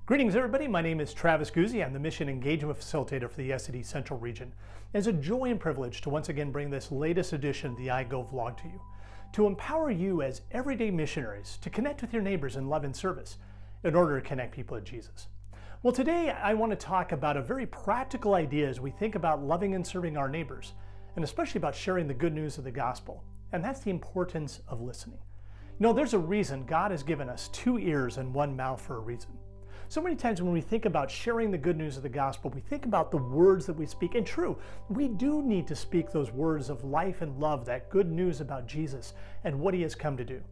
Greetings everybody, my name is Travis Guse. I'm the Mission Engagement Facilitator for the SED Central Region. It's a joy and privilege to once again bring this latest edition of the iGo vlog to you, to empower you as everyday missionaries to connect with your neighbors in love and service in order to connect people to Jesus. Well, today I want to talk about a very practical idea as we think about loving and serving our neighbors, and especially about sharing the good news of the gospel, and that's the importance of listening. You know, there's a reason God has given us 2 ears and 1 mouth for a reason. So many times when we think about sharing the good news of the gospel, we think about the words that we speak. And true, we do need to speak those words of life and love, that good news about Jesus and what he has come to do.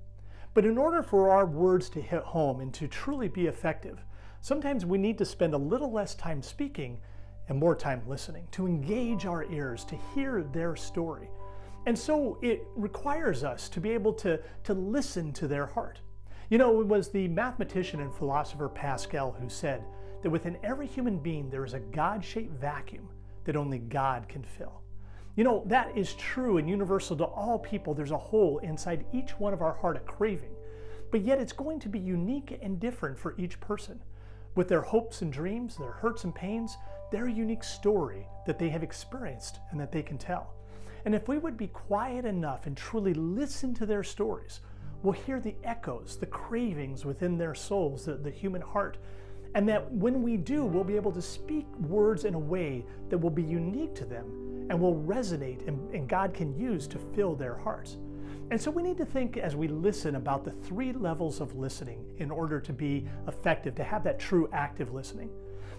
But in order for our words to hit home and to truly be effective, sometimes we need to spend a little less time speaking and more time listening, to engage our ears, to hear their story. And so it requires us to be able to listen to their heart. You know, it was the mathematician and philosopher Pascal who said that within every human being there is a God-shaped vacuum that only God can fill. You know, that is true and universal to all people. There's a hole inside each one of our heart, a craving. But yet it's going to be unique and different for each person, with their hopes and dreams, their hurts and pains, their unique story that they have experienced and that they can tell. And if we would be quiet enough and truly listen to their stories, we'll hear the echoes, the cravings within their souls, the human heart. And that when we do, we'll be able to speak words in a way that will be unique to them and will resonate and God can use to fill their hearts. And so we need to think as we listen about the 3 levels of listening in order to be effective, to have that true active listening.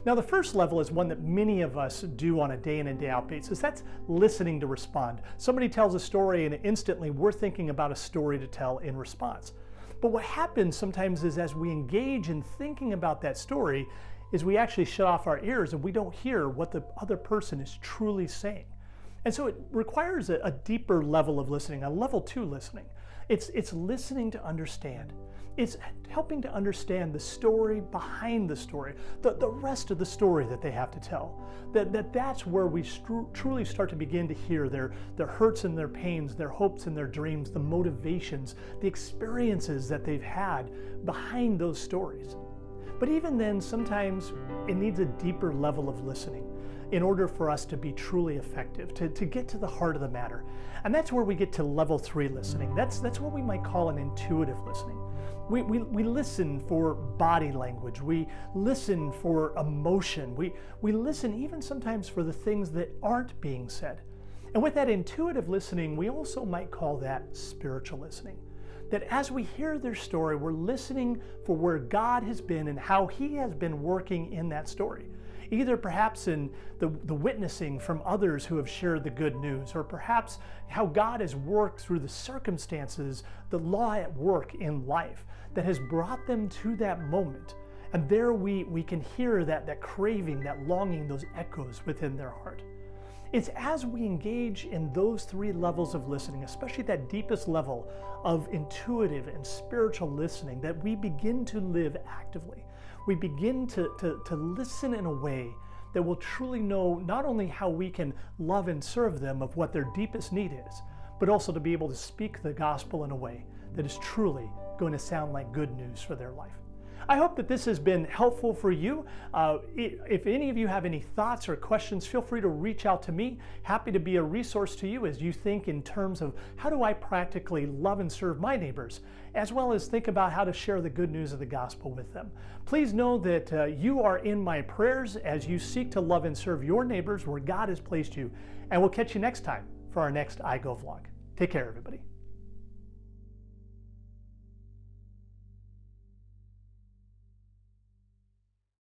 Now, the first level is one that many of us do on a day in and day out basis. That's listening to respond. Somebody tells a story and instantly we're thinking about a story to tell in response. But what happens sometimes is as we engage in thinking about that story is we actually shut off our ears and we don't hear what the other person is truly saying. And so it requires a deeper level of listening, a level 2 listening. It's listening to understand. It's helping to understand the story behind the story, the rest of the story that they have to tell. That's where we truly start to begin to hear their hurts and their pains, their hopes and their dreams, the motivations, the experiences that they've had behind those stories. But even then, sometimes it needs a deeper level of listening in order for us to be truly effective, to get to the heart of the matter. And that's where we get to level 3 listening. That's what we might call an intuitive listening. We listen for body language. We listen for emotion. We listen even sometimes for the things that aren't being said. And with that intuitive listening, we also might call that spiritual listening. That as we hear their story, we're listening for where God has been and how he has been working in that story. Either perhaps in the witnessing from others who have shared the good news, or perhaps how God has worked through the circumstances, the law at work in life that has brought them to that moment. And there we can hear that craving, that longing, those echoes within their heart. It's as we engage in those 3 levels of listening, especially that deepest level of intuitive and spiritual listening, that we begin to live actively. We begin to listen in a way that will truly know not only how we can love and serve them of what their deepest need is, but also to be able to speak the gospel in a way that is truly going to sound like good news for their life. I hope that this has been helpful for you. If any of you have any thoughts or questions, feel free to reach out to me. Happy to be a resource to you as you think in terms of how do I practically love and serve my neighbors, as well as think about how to share the good news of the gospel with them. Please know that you are in my prayers as you seek to love and serve your neighbors where God has placed you. And we'll catch you next time for our next iGo vlog. Take care, everybody.